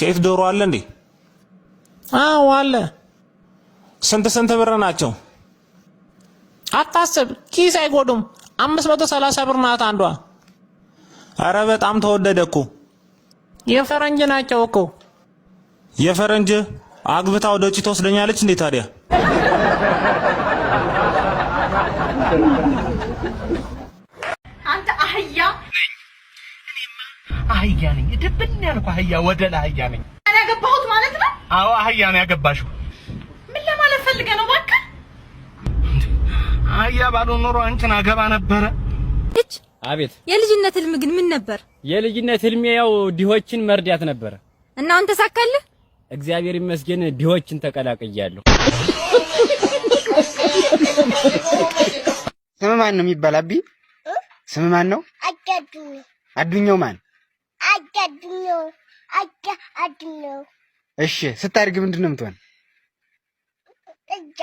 ሴት ዶሮ አለ እንዴ? አዎ አለ። ስንት ብር ናቸው? አታስብ፣ ኪስ አይጎዱም። 530 ብር ናት አንዷ። አረ በጣም ተወደደ እኮ። የፈረንጅ ናቸው እኮ። የፈረንጅ አግብታ ወደ ውጪ ትወስደኛለች እንዴ ታዲያ? አንተ አህያ አህያ ነኝ። ድብን ያልኩ አህያ ወደላ አህያ ነኝ። እኔ ያገባሁት ማለት ነው? አዎ አህያ ነው ያገባሽው። ምን ለማለት ፈልገህ ነው? እባክህ አህያ ባልሆን ኖሮ አንቺን አገባ ነበረ። አቤት። የልጅነት ህልም ግን ምን ነበር? የልጅነት ህልሜ ያው ድሆችን መርዳት ነበረ። እና አንተ ተሳካልህ? እግዚአብሔር ይመስገን ድሆችን ተቀላቅያለሁ። ስም ማን ነው የሚባል? አቢ ስም ማን ነው? አዱኛው። አዱኛው ማን? አዱኛው። እሺ ስታድግ ምንድን ነው የምትሆን? እጃ